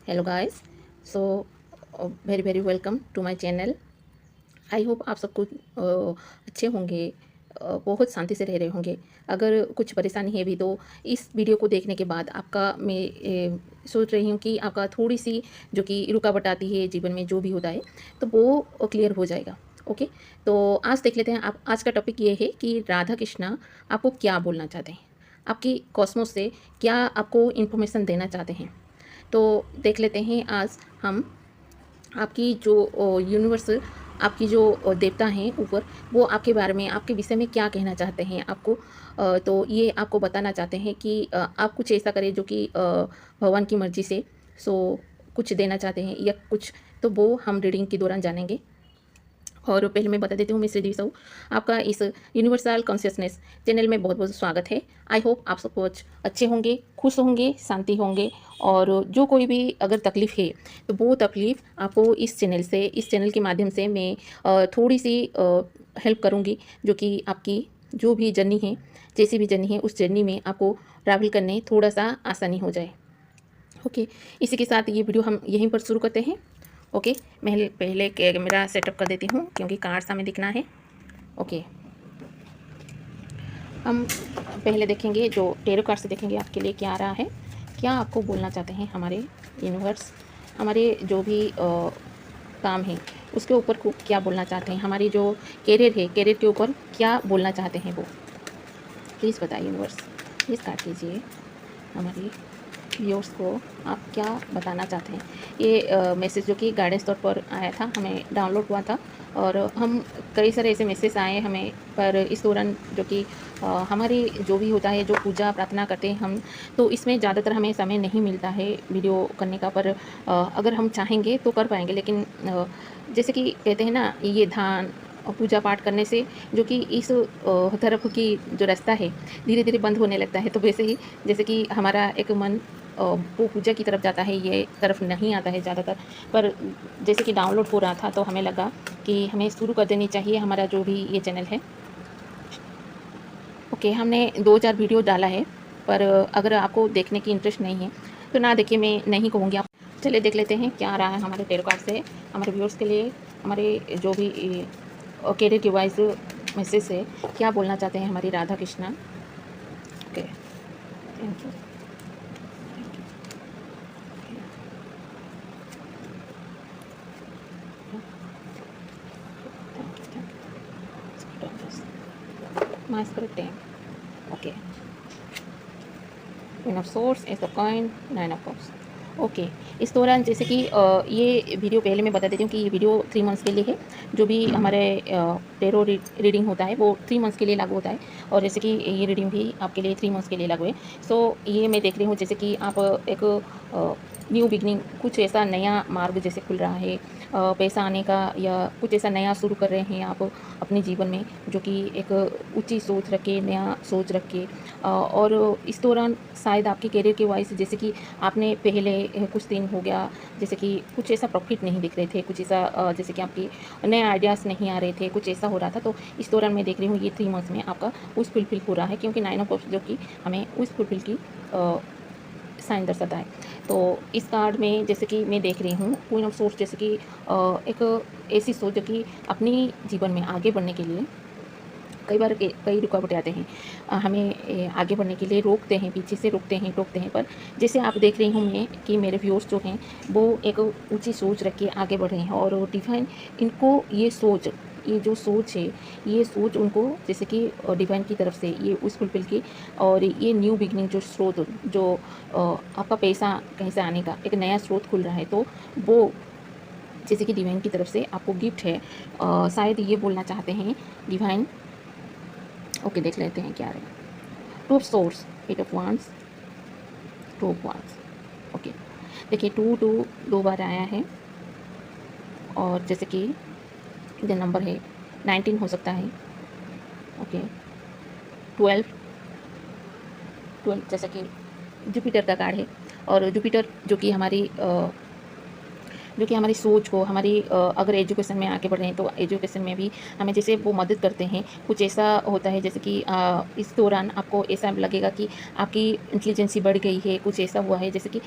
Hello guys. So very very welcome to my channel. I hope आप सब कुछ अच्छे होंगे, बहुत शांति से रह रहे होंगे। अगर कुछ परेशानी है भी तो इस वीडियो को देखने के बाद आपका मैं सोच रही हूँ कि आपका थोड़ी सी जो कि रुकावट आती है जीवन में जो भी होता है तो वो क्लियर हो जाएगा। ओके, तो आज देख लेते हैं। आप आज का टॉपिक ये है कि राधा कृष्णा आपको क्या बोलना चाहते हैं, आपकी कॉस्मोस से क्या आपको इन्फॉर्मेशन देना चाहते हैं। तो देख लेते हैं आज हम आपकी जो यूनिवर्स, आपकी जो देवता हैं ऊपर, वो आपके बारे में, आपके विषय में क्या कहना चाहते हैं आपको। तो ये आपको बताना चाहते हैं कि आप कुछ ऐसा करें जो कि भगवान की मर्ज़ी से सो कुछ देना चाहते हैं या कुछ, तो वो हम रीडिंग के दौरान जानेंगे। और पहले मैं बता देती हूँ, मैं श्रीदेवी साहू, आपका इस यूनिवर्सल कॉन्शियसनेस चैनल में बहुत बहुत स्वागत है। आई होप आप सब कुछ अच्छे होंगे, खुश होंगे, शांति होंगे। और जो कोई भी अगर तकलीफ़ है तो वो तकलीफ़ आपको इस चैनल से, इस चैनल के माध्यम से मैं थोड़ी सी हेल्प करूँगी, जो कि आपकी जो भी जर्नी है, जैसी भी जर्नी है, उस जर्नी में आपको ट्रैवल करने थोड़ा सा आसानी हो जाए। ओके, इसी के साथ ये वीडियो हम यहीं पर शुरू करते हैं। ओके, मैं पहले कैमरा सेटअप कर देती हूँ क्योंकि कार्ड सामने दिखना है। ओके, हम पहले देखेंगे, जो टैरो कार्ड से देखेंगे आपके लिए क्या आ रहा है, क्या आपको बोलना चाहते हैं हमारे यूनिवर्स, हमारे जो भी काम है उसके ऊपर को क्या बोलना चाहते हैं, हमारी जो कैरियर है, कैरियर के ऊपर क्या बोलना चाहते हैं वो प्लीज़ बताइए यूनिवर्स। प्लीज़ काट लीजिए हमारी व्यूअर्स को आप क्या बताना चाहते हैं। ये मैसेज जो कि गाइडेंस तौर पर आया था, हमें डाउनलोड हुआ था और हम कई सारे ऐसे मैसेज आए हमें, पर इस दौरान जो कि हमारी जो भी होता है, जो पूजा प्रार्थना करते हैं हम, तो इसमें ज़्यादातर हमें समय नहीं मिलता है वीडियो करने का। पर अगर हम चाहेंगे तो कर पाएंगे, लेकिन जैसे कि कहते हैं ना, ये ध्यान और पूजा पाठ करने से जो कि इस तरफ की जो रास्ता है धीरे धीरे बंद होने लगता है। तो वैसे ही जैसे कि हमारा एक मन वो पूजा की तरफ जाता है, ये तरफ नहीं आता है ज़्यादातर। पर जैसे कि डाउनलोड हो रहा था तो हमें लगा कि हमें शुरू कर देनी चाहिए हमारा जो भी ये चैनल है। ओके, हमने 2-4 वीडियो डाला है, पर अगर आपको देखने की इंटरेस्ट नहीं है तो ना देखिए, मैं नहीं कहूँगी आप। चलिए देख लेते हैं क्या आ रहा है हमारे टैरो कार्ड से हमारे व्यूअर्स के लिए, हमारे जो भी कैरियर के वाइज मैसेज है, क्या बोलना चाहते हैं हमारी Radha Krishna. Okay, thank you. My spirit team. Okay. Queen of Swords, Ace of Coin, Nine of Cups. Okay, इस दौरान जैसे कि ये वीडियो पहले मैं बता देती हूँ कि ये वीडियो 3 मंथ्स के लिए है। जो भी हमारे टेरो रीडिंग होता है वो 3 मंथ्स के लिए लागू होता है, और जैसे कि ये रीडिंग भी आपके लिए 3 मंथ्स के लिए लागू है। सो ये मैं देख रही हूँ जैसे कि आप एक न्यू बिगनिंग, कुछ ऐसा नया मार्ग जैसे खुल रहा है, पैसा आने का, या कुछ ऐसा नया शुरू कर रहे हैं आप अपने जीवन में, जो कि एक ऊंची सोच रख के, नया सोच रख के। और इस दौरान शायद आपके करियर के वाइज जैसे कि आपने पहले कुछ दिन हो गया जैसे कि कुछ ऐसा प्रॉफिट नहीं दिख रहे थे, कुछ ऐसा जैसे कि आपकी नए आइडियाज़ नहीं आ रहे थे, कुछ ऐसा हो रहा था। तो इस दौरान मैं देख रही हूँ ये 3 मंथ्स में आपका उस फुलफिल हो रहा है, क्योंकि 9 ऑफ कप्स जो कि हमें उस फुलफिल की साइन दर्शाता है। तो इस कार्ड में जैसे कि मैं देख रही हूँ क्वीन ऑफ सोर्स, जैसे कि एक ऐसी सोच जो कि अपनी जीवन में आगे बढ़ने के लिए कई बार कई रुकावटें आते हैं, हमें आगे बढ़ने के लिए रोकते हैं, पीछे से रोकते हैं। पर जैसे आप देख रही हूँ मैं कि मेरे व्यूअर्स जो हैं वो एक ऊंची सोच रख के आगे बढ़ रहे हैं, और डिवाइन इनको ये सोच, ये जो सोच है, ये सोच उनको जैसे कि डिवाइन की तरफ से ये उस फुलफिल की, और ये न्यू बिगनिंग जो स्रोत, जो आपका पैसा कहीं से आने का एक नया स्रोत खुल रहा है, तो वो जैसे कि डिवाइन की तरफ से आपको गिफ्ट है। शायद ये बोलना चाहते हैं डिवाइन। ओके, देख लेते हैं क्या है। Two of swords, eight of wands, two of wands. Okay, देखिए टू टू 2 बार आया है, और जैसे कि जो नंबर है 19 हो सकता है। ओके, 12, 12 जैसे कि जुपिटर का कार्ड है, और जुपिटर जो कि हमारी सोच को, हमारी अगर एजुकेशन में आगे बढ़ रहे हैं तो एजुकेशन में भी हमें जैसे वो मदद करते हैं। कुछ ऐसा होता है जैसे कि इस दौरान आपको ऐसा लगेगा कि आपकी इंटेलिजेंसी बढ़ गई है, कुछ ऐसा हुआ है जैसे कि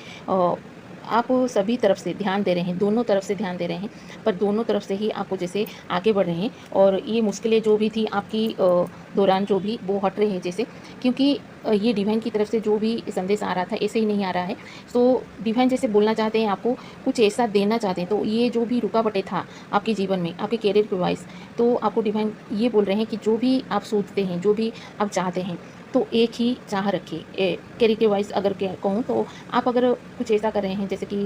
आप सभी तरफ से ध्यान दे रहे हैं, दोनों तरफ से ध्यान दे रहे हैं, पर दोनों तरफ से ही आपको जैसे आगे बढ़ रहे हैं और ये मुश्किलें जो भी थी आपकी दौरान जो भी वो हट रहे हैं जैसे, क्योंकि ये डिवाइन की तरफ से जो भी संदेश आ रहा था ऐसे ही नहीं आ रहा है। तो डिवाइन जैसे बोलना चाहते हैं आपको, कुछ ऐसा देना चाहते हैं। तो ये जो भी रुकावटें था आपके जीवन में, आपके करियर के वाइज, तो आपको डिवाइन ये बोल रहे हैं कि जो भी आप सोचते हैं, जो भी आप चाहते हैं, तो एक ही चाह रखिए। करियर के वाइज अगर कहूँ तो आप अगर कुछ ऐसा कर रहे हैं जैसे कि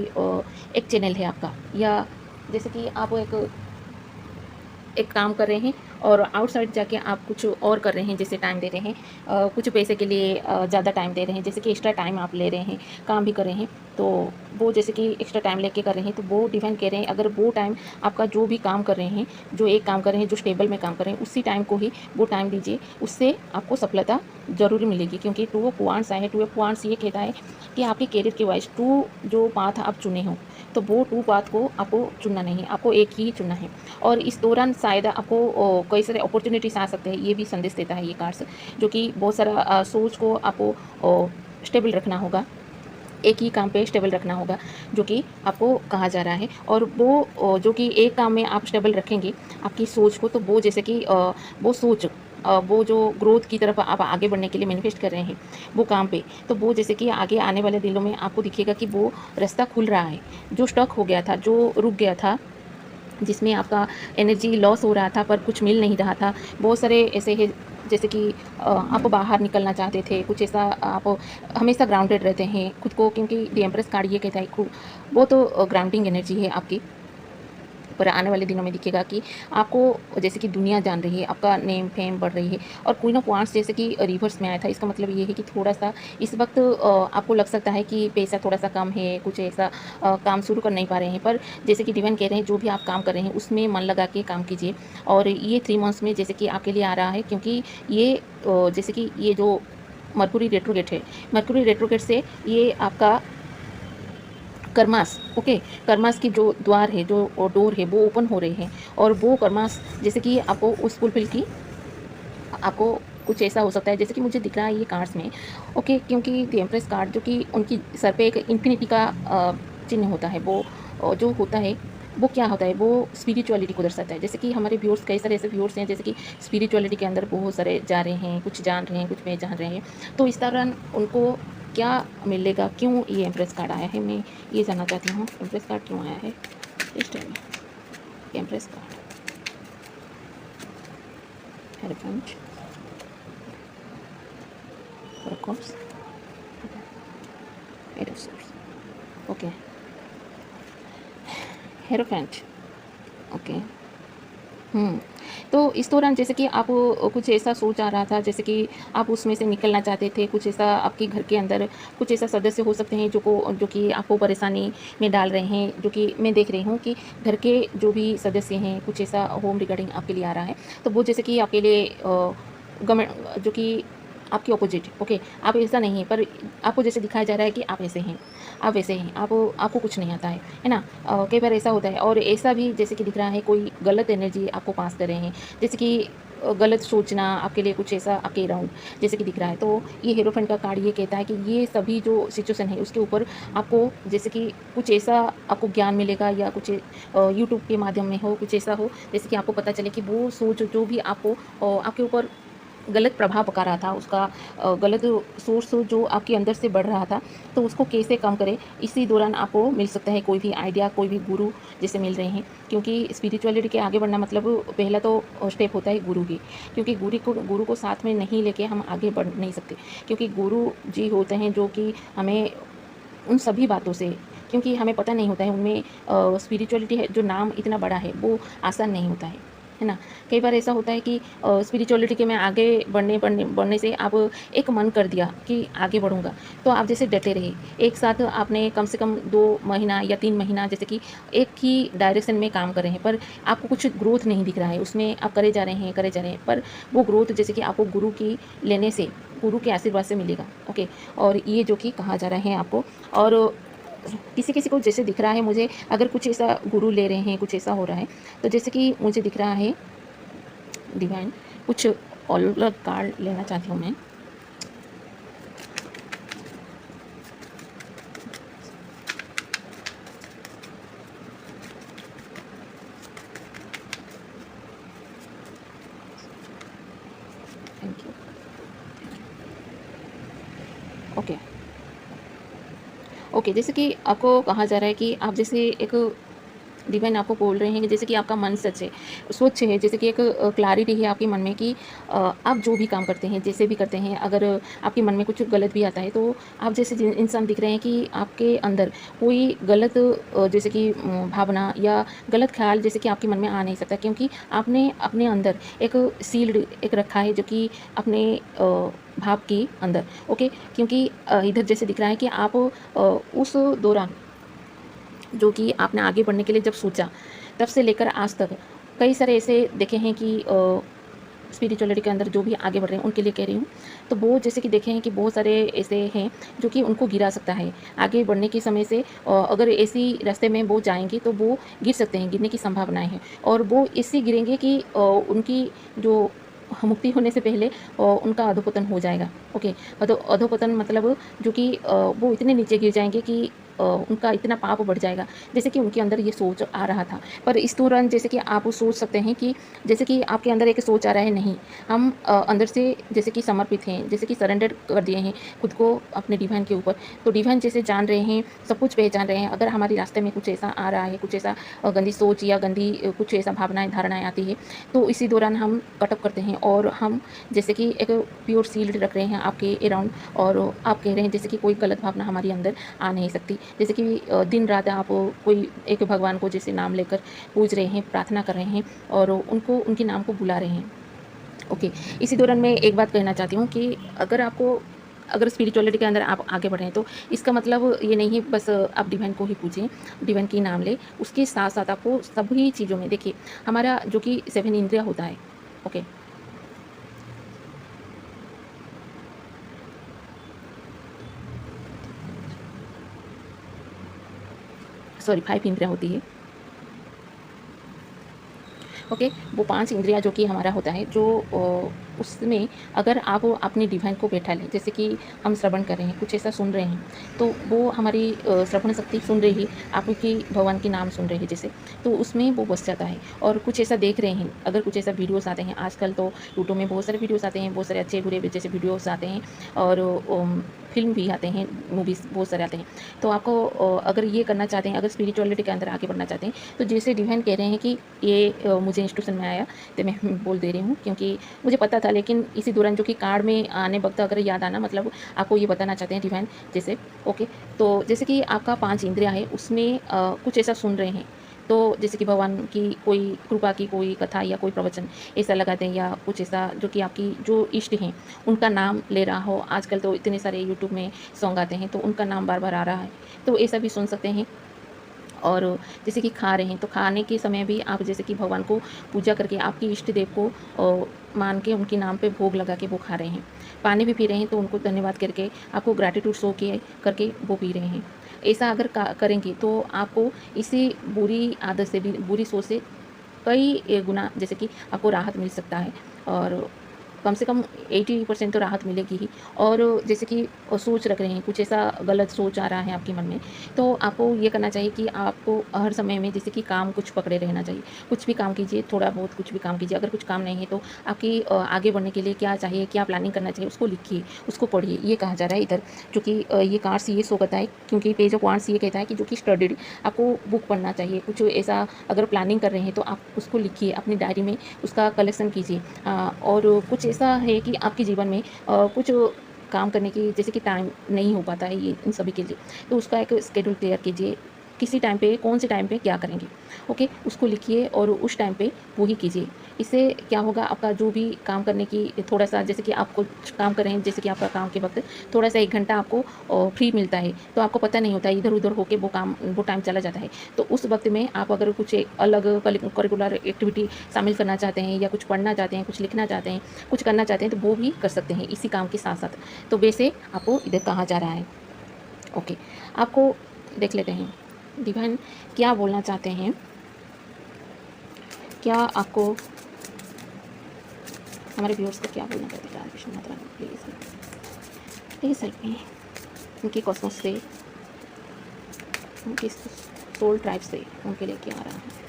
एक चैनल है आपका, या जैसे कि आप एक काम कर रहे हैं और आउटसाइड जाके आप कुछ और कर रहे हैं, जैसे टाइम दे रहे हैं, कुछ पैसे के लिए ज़्यादा टाइम दे रहे हैं, जैसे कि एक्स्ट्रा टाइम आप ले रहे हैं, काम भी कर रहे हैं, तो वो जैसे कि एक्स्ट्रा टाइम लेके कर रहे हैं, तो वो डिफाइन कह रहे हैं अगर वो टाइम आपका जो भी काम कर रहे हैं, जो एक काम कर रहे हैं, जो स्टेबल में काम कर रहे हैं, उसी टाइम को ही वो टाइम दीजिए, उससे आपको सफलता ज़रूर मिलेगी। क्योंकि टू ऑफ वांड्स आए हैं, टू ऑफ वांड्स ये कहता है कि आपके करियर के वाइज टू जो पाथ आप चुने हो, तो वो टू पाथ को आपको चुनना नहीं, आपको एक ही चुनना है। और इस दौरान शायद आपको कई सारे अपॉर्चुनिटीज़ आ सकते हैं, ये भी संदेश देता है ये कार्ड्स, जो कि बहुत सारा सोच को आपको स्टेबल रखना होगा, एक ही काम पे स्टेबल रखना होगा, जो कि आपको कहा जा रहा है। और वो जो कि एक काम में आप स्टेबल रखेंगे आपकी सोच को, तो वो जैसे कि वो सोच वो जो ग्रोथ की तरफ आप आगे बढ़ने के लिए मैनिफेस्ट कर रहे हैं वो काम पे, तो वो जैसे कि आगे आने वाले दिनों में आपको दिखेगा कि वो रास्ता खुल रहा है। जो स्टक हो गया था, जो रुक गया था, जिसमें आपका एनर्जी लॉस हो रहा था पर कुछ मिल नहीं रहा था, बहुत सारे ऐसे हैं जैसे कि आप बाहर निकलना चाहते थे, कुछ ऐसा आप हमेशा ग्राउंडेड रहते हैं खुद को, क्योंकि द एम्प्रेस कार्ड ये कहता है वो तो ग्राउंडिंग एनर्जी है आपकी। पर आने वाले दिनों में दिखेगा कि आपको जैसे कि दुनिया जान रही है, आपका नेम फेम बढ़ रही है। और क्वीन ऑफ वांड्स जैसे कि रिवर्स में आया था, इसका मतलब ये है कि थोड़ा-सा इस वक्त आपको लग सकता है कि पैसा थोड़ा-सा कम है, कुछ ऐसा काम शुरू कर नहीं पा रहे हैं। पर जैसे कि डिवाइन कह रहे हैं जो भी आप काम कर रहे हैं उसमें मन लगा के काम कीजिए। और ये 3 मंथ्स में जैसे कि आपके लिए आ रहा है, क्योंकि ये जैसे कि ये जो मर्कुरी रेट्रोगेट है, मर्कुरी रेट्रोगेट से ये आपका कर्मास, ओके, कर्मास की जो द्वार है, जो डोर है, वो ओपन हो रहे हैं। और वो कर्मास जैसे कि आपको उस फुलफिल की आपको कुछ ऐसा हो सकता है जैसे कि मुझे दिख रहा है ये कार्ड्स में, ओके, क्योंकि द एम्प्रेस कार्ड जो कि उनकी सर पे एक इन्फिनिटी का चिन्ह होता है, वो जो होता है वो क्या होता है, वो स्पिरिचुअलिटी को दर्शाता है। जैसे कि हमारे व्यूअर्स, कई सारे ऐसे व्यूअर्स हैं जैसे कि स्पिरिचुअलिटी के अंदर बहुत सारे जा रहे हैं, कुछ जान रहे हैं, कुछ नहीं जान रहे हैं, तो इस दौरान उनको क्या मिलेगा, क्यों ये एम्प्रेस कार्ड आया है, मैं ये जानना चाहती हूँ एम्प्रेस कार्ड क्यों आया है इस टाइम में। Empress card, hierophant, of eight of swords, okay, hierophant, okay. तो इस दौरान जैसे कि आप कुछ ऐसा सोच आ रहा था, जैसे कि आप उसमें से निकलना चाहते थे, कुछ ऐसा आपके घर के अंदर कुछ ऐसा सदस्य हो सकते हैं जो कि आपको परेशानी में डाल रहे हैं, जो कि मैं देख रही हूँ कि घर के जो भी सदस्य हैं, कुछ ऐसा होम रिगार्डिंग आपके लिए आ रहा है, तो वो जैसे कि आपके लिए गवर्नमेंट जो कि आपके ऑपोजिट, ओके, आप ऐसा नहीं है, पर आपको जैसे दिखाया जा रहा है कि आप ऐसे हैं, आप वैसे हैं, आपको कुछ नहीं आता है ना। कई बार ऐसा होता है। और ऐसा भी जैसे कि दिख रहा है कोई गलत एनर्जी आपको पास कर रहे हैं, जैसे कि गलत सोचना आपके लिए कुछ ऐसा आपके अराउंड जैसे कि दिख रहा है। तो ये हीरोफेंट का कार्ड ये कहता है कि ये सभी जो सिचुएशन है उसके ऊपर आपको जैसे कि कुछ ऐसा आपको ज्ञान मिलेगा, या कुछ यूट्यूब के माध्यम में हो, कुछ ऐसा हो जैसे कि आपको पता चले कि वो सोच जो भी आपको आपके ऊपर गलत प्रभाव पका रहा था, उसका गलत सोर्स जो आपके अंदर से बढ़ रहा था, तो उसको कैसे कम करें, इसी दौरान आपको मिल सकता है कोई भी आइडिया, कोई भी गुरु जैसे मिल रहे हैं। क्योंकि स्पिरिचुअलिटी के आगे बढ़ना मतलब पहला तो स्टेप होता है गुरु की, क्योंकि गुरु को साथ में नहीं लेके हम आगे बढ़ नहीं सकते। क्योंकि गुरु जी होते हैं जो कि हमें उन सभी बातों से, क्योंकि हमें पता नहीं होता है उनमें स्पिरिचुअलिटी है, जो नाम इतना बड़ा है वो आसान नहीं होता है ना। कई बार ऐसा होता है कि स्पिरिचुअलिटी के में आगे बढ़ने से आप एक मन कर दिया कि आगे बढ़ूँगा, तो आप जैसे डटे रहे, एक साथ आपने कम से कम 2 महीना या 3 महीना जैसे कि एक ही डायरेक्शन में काम कर रहे हैं, पर आपको कुछ ग्रोथ नहीं दिख रहा है, उसमें आप करे जा रहे हैं, पर वो ग्रोथ जैसे कि आपको गुरु की लेने से, गुरु के आशीर्वाद से मिलेगा, ओके। और ये जो कि कहा जा रहा है आपको। और किसी किसी को जैसे दिख रहा है मुझे, अगर कुछ ऐसा गुरु ले रहे हैं, कुछ ऐसा हो रहा है, तो जैसे कि मुझे दिख रहा है डिवाइन कुछ अलग कार्ड लेना चाहती हूँ मैं। ओके, जैसे कि आपको कहा जा रहा है कि आप जैसे एक डिवाइन आपको बोल रहे हैं कि जैसे कि आपका मन सच है, स्वच्छ है, जैसे कि एक क्लैरिटी है आपके मन में कि आप जो भी काम करते हैं, जैसे भी करते हैं, अगर आपके मन में कुछ गलत भी आता है, तो आप जैसे जिन इंसान दिख रहे हैं कि आपके अंदर कोई गलत जैसे कि भावना या गलत ख़्याल जैसे कि आपके मन में आ नहीं सकता, क्योंकि आपने अपने अंदर एक सील्ड एक रखा है जो कि अपने भाव के अंदर, ओके? क्योंकि इधर जैसे दिख रहा है कि आप उस दौरान जो कि आपने आगे बढ़ने के लिए जब सोचा, तब से लेकर आज तक कई सारे ऐसे देखे हैं कि स्पिरिचुअलिटी के अंदर जो भी आगे बढ़ रहे हैं, उनके लिए कह रही हूँ। तो वो जैसे कि देखे हैं कि बहुत सारे ऐसे हैं, जो कि उनको गिरा सकता है। आगे बढ़ने के समय से अगर ऐसी रास्ते में वो जाएँगे, तो वो गिर सकते हैं, गिरने की संभावनाएँ हैं। और वो इससे गिरेंगे कि उनकी जो मुक्ति होने से पहले उनका अधोपतन हो जाएगा। ओके, अधोपतन मतलब जो कि वो इतने नीचे गिर जाएँगे कि उनका इतना पाप बढ़ जाएगा, जैसे कि उनके अंदर ये सोच आ रहा था। पर इस दौरान जैसे कि आप सोच सकते हैं कि जैसे कि आपके अंदर एक सोच आ रहा है, नहीं, हम अंदर से जैसे कि समर्पित हैं, जैसे कि सरेंडर कर दिए हैं खुद को अपने डिवाइन के ऊपर। तो डिवाइन जैसे जान रहे हैं, सब कुछ पहचान रहे हैं। अगर हमारे रास्ते में कुछ ऐसा आ रहा है, कुछ ऐसा गंदी सोच या गंदी कुछ ऐसा भावनाएँ, धारणाएँ आती है, तो इसी दौरान हम कट ऑफ करते हैं और हम जैसे कि एक प्योर शील्ड रख रहे हैं आपके अराउंड, और आप कह रहे हैं जैसे कि कोई गलत भावना हमारे अंदर आ नहीं सकती। जैसे कि दिन रात आप कोई एक भगवान को जैसे नाम लेकर पूज रहे हैं, प्रार्थना कर रहे हैं और उनको उनके नाम को बुला रहे हैं। ओके, इसी दौरान मैं एक बात कहना चाहती हूँ कि अगर स्पिरिचुअलिटी के अंदर आप आगे बढ़े हैं, तो इसका मतलब ये नहीं है बस आप डिवाइन को ही पूजें, डिवाइन की नाम लें। उसके साथ-साथ आपको सभी चीज़ों में देखिए, हमारा जो कि 7 इंद्रिय होता है, ओके, सॉरी 5 इंद्रियाँ होती है। ओके, वो 5 इंद्रियाँ जो कि हमारा होता है, जो उसमें अगर आप अपनी डिवाइन को बैठा लें, जैसे कि हम श्रवण कर रहे हैं, कुछ ऐसा सुन रहे हैं, तो वो हमारी श्रवण शक्ति सुन रही है, आपकी भगवान के नाम सुन रहे हैं जैसे, तो उसमें वो बस जाता है। और कुछ ऐसा देख रहे हैं, अगर कुछ ऐसा वीडियोज़ आते हैं, आजकल तो यूट्यूब में बहुत सारे वीडियोज़ आते हैं, बहुत सारे अच्छे-बुरे जैसे वीडियोज़ आते हैं, और फ़िल्म भी आते हैं, मूवीज़ बहुत सारे आते हैं। तो आपको अगर ये करना चाहते हैं, अगर स्पिरिचुअलिटी के अंदर आगे बढ़ना चाहते हैं, तो जैसे डिवाइन कह रहे हैं कि ये मुझे इंस्टीट्यूशन में आया, तो मैं बोल दे रही हूँ, क्योंकि मुझे पता था, लेकिन इसी दौरान जो कि कार्ड में आने वक़्त अगर याद आना, मतलब आपको ये बताना चाहते हैं डिवाइन जैसे, ओके। तो जैसे कि आपका 5 इंद्रियाँ है, उसमें कुछ ऐसा सुन रहे हैं, तो जैसे कि भगवान की कोई कृपा की कोई कथा या कोई प्रवचन ऐसा लगा दें, या कुछ ऐसा जो कि आपकी जो इष्ट हैं, उनका नाम ले रहा हो। आजकल तो इतने सारे यूट्यूब में सॉन्ग आते हैं, तो उनका नाम बार-बार आ रहा है, तो ऐसा भी सुन सकते हैं। और जैसे कि खा रहे हैं, तो खाने के समय भी आप जैसे कि भगवान को पूजा करके आपके इष्ट देव को मान के उनके नाम पे भोग लगा के वो खा रहे हैं। पानी भी पी रहे हैं, तो उनको धन्यवाद करके आपको ग्रैटिट्यूड शो किए करके वो पी रहे हैं। ऐसा अगर करेंगे, तो आपको इसी बुरी आदत से भी, बुरी सोच से कई गुना जैसे कि आपको राहत मिल सकता है, और कम से कम 80% तो राहत मिलेगी ही। और जैसे कि सोच रख रहे हैं, कुछ ऐसा गलत सोच आ रहा है आपके मन में, तो आपको ये करना चाहिए कि आपको हर समय में जैसे कि काम कुछ पकड़े रहना चाहिए। कुछ भी काम कीजिए, थोड़ा बहुत कुछ भी काम कीजिए। अगर कुछ काम नहीं है, तो आपकी आगे बढ़ने के लिए क्या चाहिए, क्या प्लानिंग करना चाहिए, उसको लिखिए, उसको पढ़िए। ये कहा जा रहा है इधर, जो कि ये कार्ड्स ये शो करता है, क्योंकि पेज ऑफ वांड्स ये कहता है कि जो कि स्टडीड, आपको बुक पढ़ना चाहिए। कुछ ऐसा अगर प्लानिंग कर रहे हैं, तो आप उसको लिखिए, अपनी डायरी में उसका कलेक्शन कीजिए। और कुछ ऐसा है कि आपके जीवन में कुछ काम करने की जैसे कि टाइम नहीं हो पाता है ये इन सभी के लिए, तो उसका एक शेड्यूल तैयार कीजिए, किसी टाइम पे कौन से टाइम पे क्या करेंगे, ओके, उसको लिखिए और उस टाइम पे वो ही कीजिए। इससे क्या होगा, आपका जो भी काम करने की थोड़ा सा, जैसे कि आप कुछ काम कर रहे हैं, जैसे कि आपका काम के वक्त थोड़ा सा 1 घंटा आपको फ्री मिलता है, तो आपको पता नहीं होता है, इधर उधर होके वो टाइम चला जाता है। तो उस वक्त में आप अगर कुछ अलग करिकुलर एक्टिविटी शामिल करना चाहते हैं, या कुछ पढ़ना चाहते हैं, कुछ लिखना चाहते हैं, कुछ करना चाहते हैं, तो वो भी कर सकते हैं इसी काम के साथ साथ। तो वैसे आपको इधर कहा जा रहा है, ओके। आपको देख लेते हैं डिवाइन क्या बोलना चाहते हैं, क्या आपको हमारे व्यूअर्स को क्या बोलना चाहते हैं। Radhe Krishna, Mata Rani, please help me. उनके कॉस्मोस से, उनके सोल ट्राइब से उनके लिए क्या आ रहा है।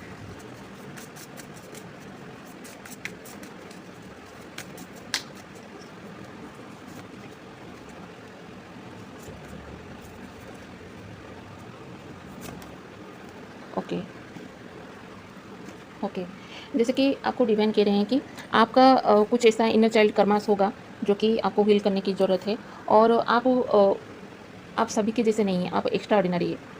Okay, okay. जैसे कि आपको डिवाइन कह रहे हैं कि आपका कुछ ऐसा इनर चाइल्ड कर्मास होगा जो कि आपको हील करने की ज़रूरत है, और आप सभी के जैसे नहीं हैं, आप एक्स्ट्रा ऑर्डिनरी है।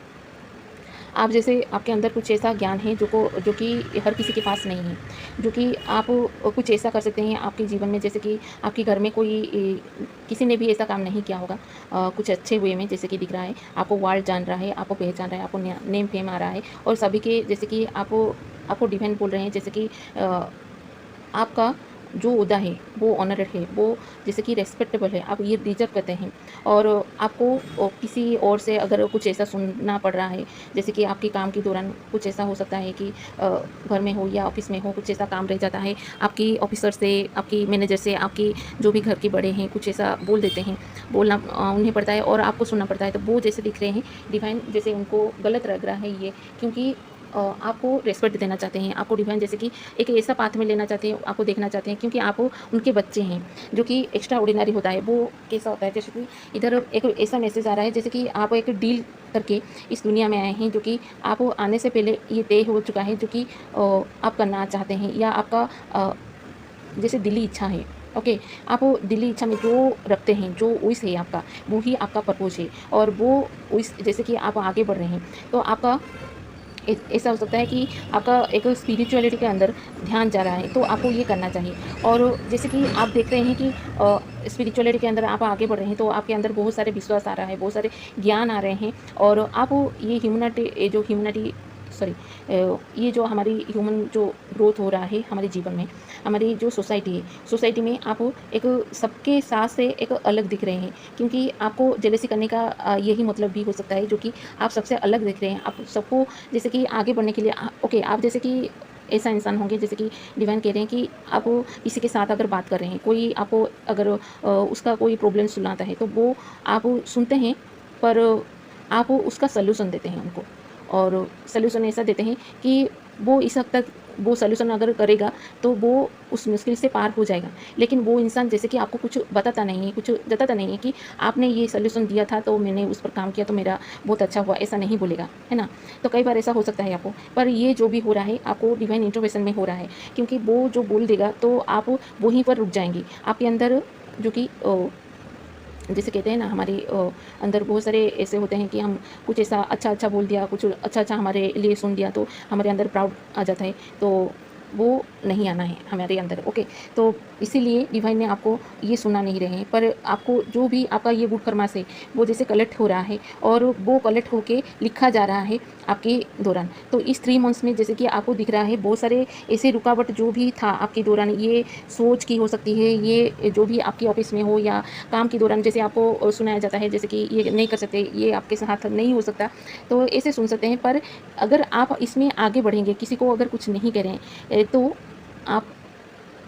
आप जैसे आपके अंदर कुछ ऐसा ज्ञान है जो कि हर किसी के पास नहीं है, जो कि आप कुछ ऐसा कर सकते हैं आपके जीवन में, जैसे कि आपके घर में कोई किसी ने भी ऐसा काम नहीं किया होगा कुछ अच्छे वे में, जैसे कि दिख रहा है आपको वर्ल्ड जान रहा है, आपको पहचान रहा है, आपको नेम फेम आ रहा है, और सभी के जैसे कि आपको डिवाइन बोल रहे हैं, जैसे कि आपका जो ओहदा है वो ऑनरेड है, वो जैसे कि रेस्पेक्टेबल है, आप ये डिज़र्व करते हैं। और आपको किसी और से अगर कुछ ऐसा सुनना पड़ रहा है, जैसे कि आपके काम के दौरान कुछ ऐसा हो सकता है कि घर में हो या ऑफ़िस में हो, कुछ ऐसा काम रह जाता है, आपकी ऑफ़िसर से, आपकी मैनेजर से, आपकी जो भी घर के बड़े हैं, कुछ ऐसा बोल देते हैं, बोलना उन्हें पड़ता है और आपको सुनना पड़ता है। तो वो जैसे दिख रहे हैं डिवाइन, जैसे उनको गलत लग रहा है ये, क्योंकि आपको रिस्पेक्ट देना चाहते हैं, आपको डिवाइन जैसे कि एक ऐसा पाथ में लेना चाहते हैं, आपको देखना चाहते हैं, क्योंकि आप उनके बच्चे हैं, जो कि एक्स्ट्रा ऑर्डिनरी होता है। वो कैसा होता है, जैसे कि इधर एक ऐसा मैसेज आ रहा है, जैसे कि आप एक डील करके इस दुनिया में आए हैं, जो कि आप आने से पहले ये तय हो चुका है, जो कि आप करना चाहते हैं, या आपका जैसे दिली इच्छा है। ओके, आप दिली इच्छा में जो रखते हैं, जो विश है आपका, वो ही आपका पर्पज़ है, और वो विश जैसे कि आप आगे बढ़ रहे हैं, तो आपका ऐसा हो सकता है कि आपका एक स्पिरिचुअलिटी के अंदर ध्यान जा रहा है, तो आपको ये करना चाहिए। और जैसे कि आप देख रहे हैं कि स्पिरिचुअलिटी के अंदर आप आगे बढ़ रहे हैं, तो आपके अंदर बहुत सारे विश्वास आ रहा है, बहुत सारे ज्ञान आ रहे हैं, और आप ये ह्यूमनिटी सॉरी ये जो हमारी ह्यूमन जो ग्रोथ हो रहा है हमारे जीवन में, हमारी जो सोसाइटी है, सोसाइटी में आप एक सबके साथ से एक अलग दिख रहे हैं, क्योंकि आपको जेलसी करने का यही मतलब भी हो सकता है, जो कि आप सबसे अलग दिख रहे हैं। आप सबको जैसे कि आगे बढ़ने के लिए ओके, आप जैसे कि ऐसा इंसान होंगे, जैसे कि डिवाइन कह रहे हैं कि आप किसी के साथ अगर बात कर रहे हैं, कोई आपको अगर उसका कोई प्रॉब्लम सुनाता है, तो वो आप सुनते हैं, पर आप उसका सल्यूशन देते हैं उनको, और सल्यूशन ऐसा देते हैं कि वो इस हद तक वो सल्यूशन अगर करेगा तो वो उस मुश्किल से पार हो जाएगा। लेकिन वो इंसान जैसे कि आपको कुछ बताता नहीं है, कुछ जताता नहीं है कि आपने ये सल्यूशन दिया था तो मैंने उस पर काम किया तो मेरा बहुत अच्छा हुआ, ऐसा नहीं बोलेगा, है ना? तो कई बार ऐसा हो सकता है आपको, पर ये जो भी हो रहा है आपको डिवाइन इंटरवेंशन में हो रहा है, क्योंकि वो जो बोल देगा तो आप वहीं पर रुक जाएँगे। आपके अंदर जो कि जैसे कहते हैं ना, हमारे अंदर बहुत सारे ऐसे होते हैं कि हम कुछ ऐसा अच्छा-अच्छा बोल दिया, कुछ अच्छा-अच्छा हमारे लिए सुन दिया, तो हमारे अंदर प्राउड आ जाता है, तो वो नहीं आना है हमारे अंदर। ओके, तो इसीलिए डिवाइन ने आपको ये सुना नहीं रहे हैं, पर आपको जो भी आपका ये गुड कर्मा से वो जैसे कलेक्ट हो रहा है, और वो कलेक्ट होके लिखा जा रहा है आपके दौरान। तो इस 3 मंथ्स में जैसे कि आपको दिख रहा है बहुत सारे ऐसे रुकावट जो भी था आपके दौरान, ये सोच की हो सकती है, ये जो भी आपके ऑफ़िस में हो या काम के दौरान जैसे आपको सुनाया जाता है, जैसे कि ये नहीं कर सकते, ये आपके साथ नहीं हो सकता, तो ऐसे सुन सकते हैं। पर अगर आप इसमें आगे बढ़ेंगे, किसी को अगर कुछ नहीं करें तो आप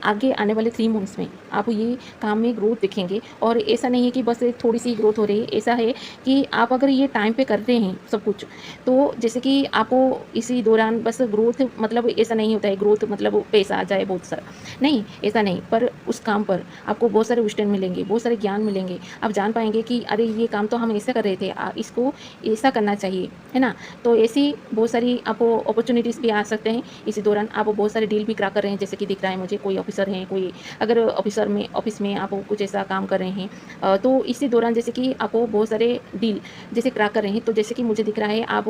आगे आने वाले 3 मंथ्स में आप ये काम में ग्रोथ दिखेंगे, और ऐसा नहीं है कि बस एक थोड़ी-सी ग्रोथ हो रही है, ऐसा है कि आप अगर ये टाइम पे कर रहे हैं सब कुछ, तो जैसे कि आपको इसी दौरान बस ग्रोथ मतलब ऐसा नहीं होता है, ग्रोथ मतलब पैसा आ जाए बहुत सारा, नहीं, ऐसा नहीं, पर उस काम पर आपको बहुत सारे विज़डम मिलेंगे, बहुत सारे ज्ञान मिलेंगे। आप जान पाएँगे कि अरे! ये काम तो हम ऐसे कर रहे थे, इसको ऐसा करना चाहिए, है ना? तो ऐसी बहुत सारी आपको अपॉर्च्युनिटीज़ भी आ सकते हैं। इसी दौरान आप बहुत सारे डील भी क्रैक कर रहे हैं, जैसे कि दिख रहा है मुझे कोई ऑफ़िसर हैं, कोई अगर ऑफ़िस में आप कुछ ऐसा काम कर रहे हैं, तो इसी दौरान जैसे कि आपको बहुत सारे डील जैसे क्रैक कर रहे हैं, तो जैसे कि मुझे दिख रहा है आप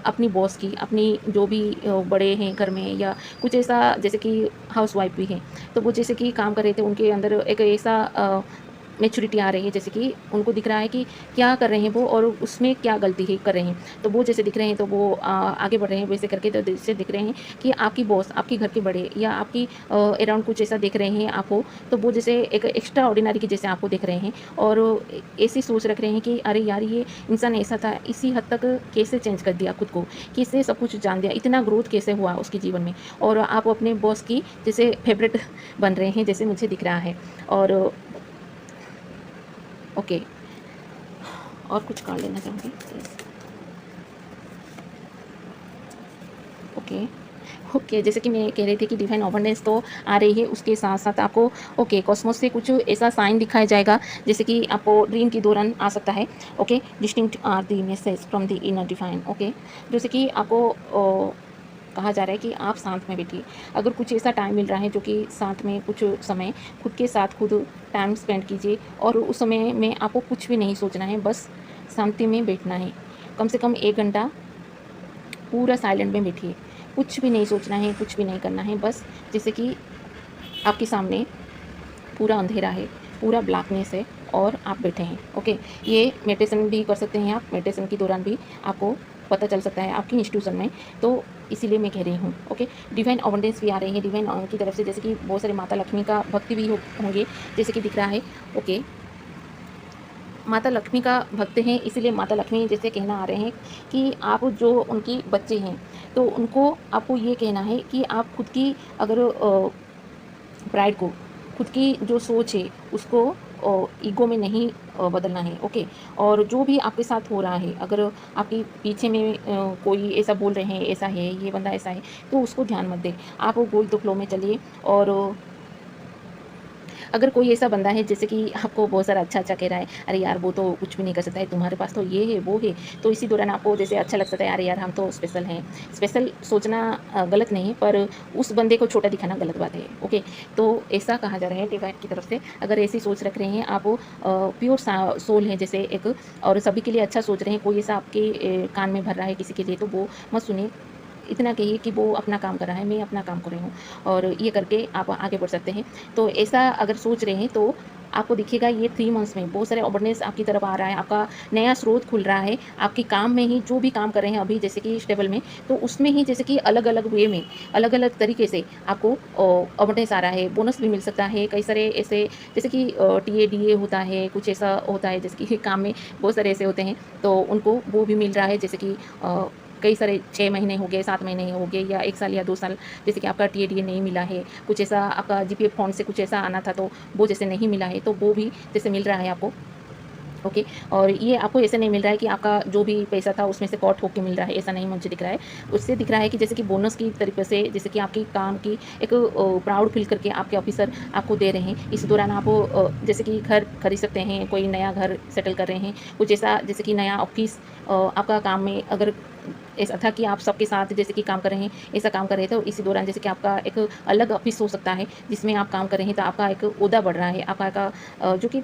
अपनी बॉस की, अपनी जो भी बड़े हैं घर में, या कुछ ऐसा जैसे कि हाउसवाइफ़ भी हैं, तो वो जैसे कि काम कर रहे थे, उनके अंदर एक ऐसा मैच्योरिटी आ रही है, जैसे कि उनको दिख रहा है कि क्या कर रहे हैं वो, और उसमें क्या गलती है कर रहे हैं। तो वो जैसे दिख रहे हैं, तो वो आगे बढ़ रहे हैं वैसे करके, तो जैसे दिख रहे हैं कि आपकी बॉस, आपके घर के बड़े, या आपकी अराउंड कुछ ऐसा देख रहे हैं आपको, तो वो जैसे एक एक्स्ट्रा ऑर्डिनरी के जैसे आपको देख रहे हैं, और ऐसी सोच रख रहे हैं कि अरे यार, ये इंसान ऐसा था, इसी हद तक कैसे चेंज कर दिया खुद को, कैसे सब कुछ जान दिया, इतना ग्रोथ कैसे हुआ उसके जीवन में, और आप अपने बॉस की जैसे फेवरेट बन रहे हैं, जैसे मुझे दिख रहा है। और ओके, और कुछ कार्ड लेना चाहूँगी प्लीज़। ओके, ओके, जैसे कि मैं कह रही थी कि डिवाइन अबंडेंस तो आ रही है, उसके साथ-साथ आपको ओके कॉस्मोस से कुछ ऐसा साइन दिखाया जाएगा, जैसे कि आपको ड्रीम के दौरान आ सकता है। Okay, distinct are the message from the inner divine. Okay, जैसे कि आपको कहा जा रहा है कि आप शांत में बैठिए। अगर कुछ ऐसा टाइम मिल रहा है जो कि साथ में कुछ समय खुद के साथ खुद टाइम स्पेंड कीजिए और उस समय में आपको कुछ भी नहीं सोचना है, बस शांति में बैठना है। कम से कम 1 घंटा पूरा साइलेंट में बैठिए। कुछ भी नहीं सोचना है, कुछ भी नहीं करना है, बस जैसे कि आपके सामने पूरा अंधेरा है, पूरा ब्लैकनेस है और आप बैठे हैं। ओके, ये मेडिटेशन भी कर सकते हैं आप। मेडिटेशन के दौरान भी आपको पता चल सकता है आपकी इंस्टीट्यूशन में, तो इसीलिए मैं कह रही हूँ। ओके, डिवाइन अबंडेंस भी आ रही है डिवाइन की तरफ से, जैसे कि बहुत सारे माता लक्ष्मी का भक्ति भी होंगे, जैसे कि दिख रहा है। ओके, माता लक्ष्मी का भक्त हैं, इसीलिए माता लक्ष्मी जैसे कहना आ रहे हैं कि आप जो उनकी बच्चे हैं, तो उनको आपको ये कहना है कि आप खुद की अगर प्राइड को, खुद की जो सोच है उसको ईगो में नहीं बदलना है। ओके, और जो भी आपके साथ हो रहा है, अगर आपके पीछे में कोई ऐसा बोल रहे हैं, ऐसा है, ये बंदा ऐसा है, तो उसको ध्यान मत दें। आप गोल तो फ्लो में चलिए। और अगर कोई ऐसा बंदा है जैसे कि आपको बहुत सारा अच्छा-अच्छा कह रहा है, अरे यार वो तो कुछ भी नहीं कर सकता है, तुम्हारे पास तो ये है, वो है, तो इसी दौरान आपको जैसे अच्छा लग सकता है, अरे यार हम तो स्पेशल हैं। स्पेशल सोचना गलत नहीं है, पर उस बंदे को छोटा दिखाना गलत बात है। ओके, तो ऐसा कहा जा रहा है डिवाइन की तरफ से, अगर ऐसी सोच रख रहे हैं आप, प्योर सोल है जैसे एक, और सभी के लिए अच्छा सोच रहे हैं, कोई ऐसा आपके कान में भर रहा है किसी के लिए, तो वो मत सुनिए। इतना कहिए कि वो अपना काम कर रहा है, मैं अपना काम कर रही हूँ, और ये करके आप आगे बढ़ सकते हैं। तो ऐसा अगर सोच रहे हैं तो आपको दिखेगा ये 3 मंथ्स में बहुत सारे अवेयरनेस आपकी तरफ आ रहा है, आपका नया स्रोत खुल रहा है, आपके काम में ही जो भी काम कर रहे हैं अभी जैसे कि स्टेबल में, तो उसमें ही जैसे कि अलग-अलग वे में, अलग-अलग तरीके से आपको अवेयरनेस आ रहा है, बोनस भी मिल सकता है। कई सारे ऐसे जैसे कि टीए, डीए होता है, कुछ ऐसा होता है जैसे कि काम में बहुत सारे ऐसे होते हैं, तो उनको वो भी मिल रहा है, जैसे कि कई सारे 6 महीने हो गए, 7 महीने हो गए, या 1 साल या 2 साल, जैसे कि आपका टीए-डीए नहीं मिला है, कुछ ऐसा आपका जीपीएफ फंड से कुछ ऐसा आना था, तो वो जैसे नहीं मिला है, तो वो भी जैसे मिल रहा है आपको। ओके, और ये आपको ऐसे नहीं मिल रहा है कि आपका जो भी पैसा था उसमें से कट होके मिल रहा है, ऐसा नहीं मुझे दिख रहा है। उससे दिख रहा है कि जैसे कि बोनस की तरीके से, जैसे कि आपकी काम की एक प्राउड फील करके आपके ऑफिसर आपको दे रहे हैं। इस दौरान आप जैसे कि घर खरीद सकते हैं, कोई नया घर सेटल कर रहे हैं, कुछ ऐसा जैसे कि नया ऑफिस आपका काम में अगर ऐसा था कि आप सबके साथ जैसे कि काम कर रहे हैं, ऐसा काम कर रहे थे, तो इसी दौरान जैसे कि आपका एक अलग ऑफिस हो सकता है जिसमें आप काम कर रहे हैं, तो आपका एक ओहदा बढ़ रहा है, आपका का जो कि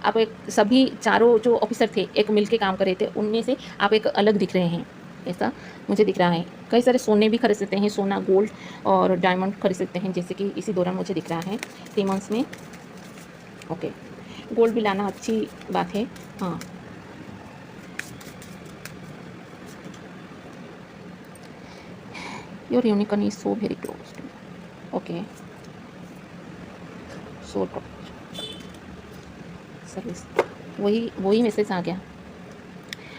आप एक सभी चारों जो ऑफिसर थे, एक मिल के काम कर रहे थे, उनमें से आप एक अलग दिख रहे हैं, ऐसा मुझे दिख रहा है। कई सारे सोने भी खरीद सकते हैं, सोना, गोल्ड और डायमंड खरीद सकते हैं, जैसे कि इसी दौरान मुझे दिख रहा है 3 मंथ्स में। ओके, गोल्ड भी लाना अच्छी बात है। हाँ, your unicorn is so very close to. Okay, soul service, वही वही मैसेज आ गया।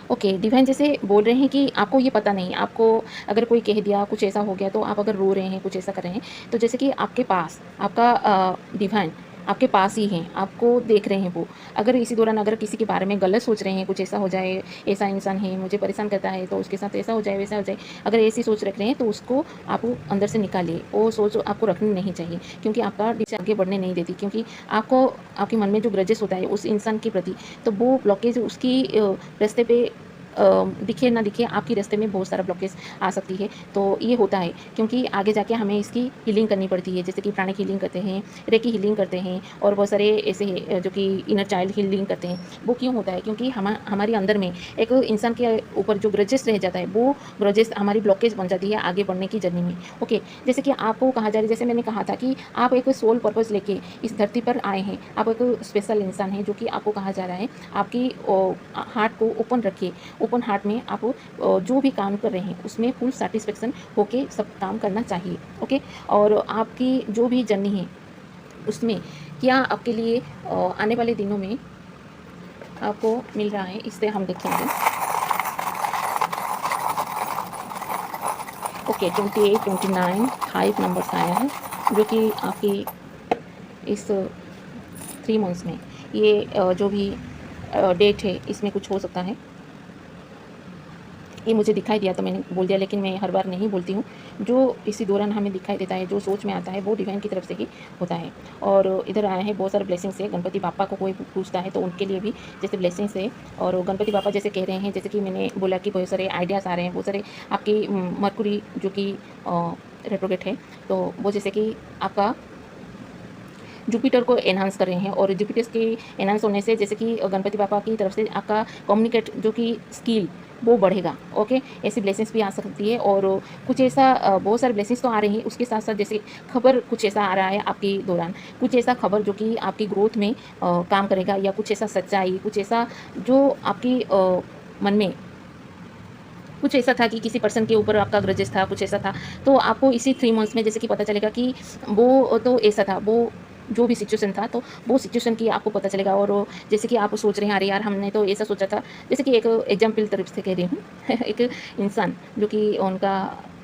ओके, डिवाइन जैसे बोल रहे हैं कि आपको ये पता नहीं, आपको अगर कोई कह दिया, कुछ ऐसा हो गया, तो आप अगर रो रहे हैं, कुछ ऐसा कर रहे हैं, तो जैसे कि आपके पास आपका डिवाइन आपके पास ही हैं, आपको देख रहे हैं वो। अगर इसी दौरान अगर किसी के बारे में गलत सोच रहे हैं, कुछ ऐसा हो जाए, ऐसा इंसान है, मुझे परेशान करता है, तो उसके साथ ऐसा हो जाए, वैसा हो जाए, अगर ऐसी सोच रख रहे हैं, तो उसको आप अंदर से निकालिए। वो सोच आपको रखनी नहीं चाहिए, क्योंकि आपका डिश आगे बढ़ने नहीं देती, क्योंकि आपको आपके मन में जो ग्रजेस होता है उस इंसान के प्रति, तो वो ब्लॉकेज उसकी रास्ते पे दिखे ना दिखे, आपके रास्ते में बहुत सारा ब्लॉकेज आ सकती है। तो ये होता है क्योंकि आगे जाके हमें इसकी हीलिंग करनी पड़ती है, जैसे कि प्राणिक हीलिंग करते हैं, रेकी हीलिंग करते हैं, और बहुत सारे ऐसे जो कि इनर चाइल्ड हीलिंग करते हैं। वो क्यों होता है? क्योंकि हमारे अंदर में एक इंसान के ऊपर जो ग्रजेस रह जाता है, वो ग्रजेस हमारी ब्लॉकेज बन जाती है आगे बढ़ने की जर्नी में। ओके, जैसे कि आपको कहा जा रहा है, जैसे मैंने कहा था कि आप एक सोल पर्पस लेके इस धरती पर आए हैं, आप एक स्पेशल इंसान हैं, जो कि आपको कहा जा रहा है आपकी हार्ट को ओपन रखिए। ओपन हार्ट में आप जो भी काम कर रहे हैं उसमें फुल सेटिस्फेक्शन होके सब काम करना चाहिए। ओके, और आपकी जो भी जर्नी है उसमें क्या आपके लिए आने वाले दिनों में आपको मिल रहा है, इससे हम देखेंगे। ओके, 28, 29 5 नंबर्स आया है, जो कि आपकी इस 3 मंथ्स में ये जो भी डेट है इसमें कुछ हो सकता है। ये मुझे दिखाई दिया तो मैंने बोल दिया, लेकिन मैं हर बार नहीं बोलती हूँ। जो इसी दौरान हमें दिखाई देता है, जो सोच में आता है, वो डिवाइन की तरफ से ही होता है। और इधर आया है बहुत सारे ब्लेसिंग्स है। गणपति बापा को कोई पूछता है तो उनके लिए भी जैसे ब्लेसिंग्स है। और गणपति बापा जैसे कह रहे हैं, जैसे कि मैंने बोला कि बहुत सारे आइडियाज़ आ रहे हैं, बहुत सारे आपकी मरकुरी जो कि रेट्रोगेट है, तो वो जैसे कि आपका जुपिटर को एनहांस कर रहे हैं। और जुपिटर के एनहांस होने से जैसे कि गणपति पापा की तरफ से आपका कम्युनिकेट जो कि स्किल वो बढ़ेगा। ओके, ऐसी ब्लेसिंग्स भी आ सकती है। और कुछ ऐसा बहुत सारे ब्लेसिंग्स तो आ रही हैं, उसके साथ साथ जैसे खबर कुछ ऐसा आ रहा है आपके दौरान, कुछ ऐसा खबर जो कि आपकी ग्रोथ में काम करेगा, या कुछ ऐसा सच्चाई, कुछ ऐसा जो आपकी मन में कुछ ऐसा था कि किसी पर्सन के ऊपर आपका ग्रजेस था, कुछ ऐसा था, तो आपको इसी 3 मंथ्स में जैसे कि पता चलेगा कि वो तो ऐसा था, वो जो भी सिचुएशन था, तो वो सिचुएशन की आपको पता चलेगा। और जैसे कि आप सोच रहे हैं, अरे यार हमने तो ऐसा सोचा था, जैसे कि एक एग्जाम्पल तरफ से कह रही हूँ एक इंसान जो कि उनका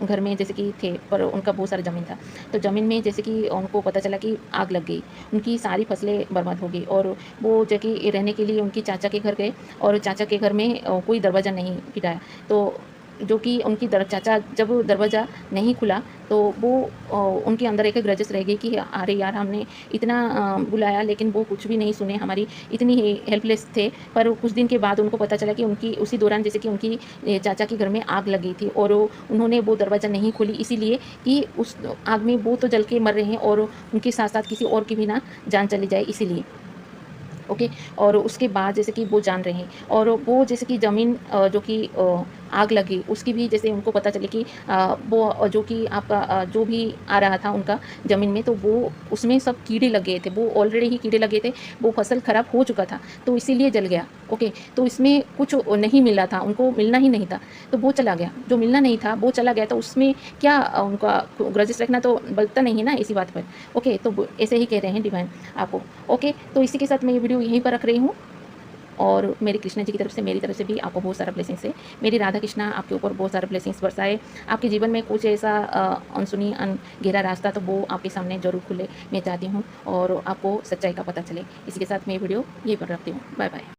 घर में जैसे कि थे, पर उनका बहुत सारा ज़मीन था, तो ज़मीन में जैसे कि उनको पता चला कि आग लग गई, उनकी सारी फसलें बर्बाद हो गई। और वो जो कि रहने के लिए उनकी चाचा के घर गए, और चाचा के घर में कोई दरवाज़ा नहीं पिटाया, तो जो कि उनकी चाचा जब दरवाज़ा नहीं खुला, तो वो उनके अंदर एक ग्रजेस रह गई कि अरे यार हमने इतना बुलाया, लेकिन वो कुछ भी नहीं सुने, हमारी इतनी ही हेल्पलेस थे। पर कुछ दिन के बाद उनको पता चला कि उनकी उसी दौरान जैसे कि उनकी चाचा के घर में आग लग गई थी, और उन्होंने वो दरवाज़ा नहीं खोली, इसीलिए कि उस आग में वो तो जल के मर रहे हैं, और उनके साथ साथ किसी और की भी ना जान चली जाए, इसीलिए। ओके, और उसके बाद जैसे कि वो जान रहे हैं, और वो जैसे कि ज़मीन जो कि आग लगी, उसकी भी जैसे उनको पता चले कि वो जो कि आपका जो भी आ रहा था उनका ज़मीन में, तो वो उसमें सब कीड़े लग गए थे, वो ऑलरेडी ही कीड़े लगे थे, वो फसल ख़राब हो चुका था, तो इसीलिए जल गया। ओके, तो इसमें कुछ नहीं मिला था, उनको मिलना ही नहीं था, तो वो चला गया, जो मिलना नहीं था वो चला गया, तो उसमें क्या उनका ग्रजेस रखना तो बनता नहीं है ना इसी बात पर। ओके, तो ऐसे ही कह रहे हैं डिवाइन आपको। ओके, तो इसी के साथ मैं ये वीडियो यहीं पर रख रही हूँ। और मेरे कृष्णा जी की तरफ से, मेरी तरफ से भी आपको बहुत सारा ब्लेसिंग्स है। मेरी राधा कृष्णा आपके ऊपर बहुत सारे ब्लेसिंग्स बरसाए। आपके जीवन में कुछ ऐसा अनसुनी गहरा रास्ता तो वो आपके सामने ज़रूर खुले, मैं चाहती हूँ, और आपको सच्चाई का पता चले। इसी के साथ मैं ये वीडियो यहीं पर रखती हूँ। Bye bye.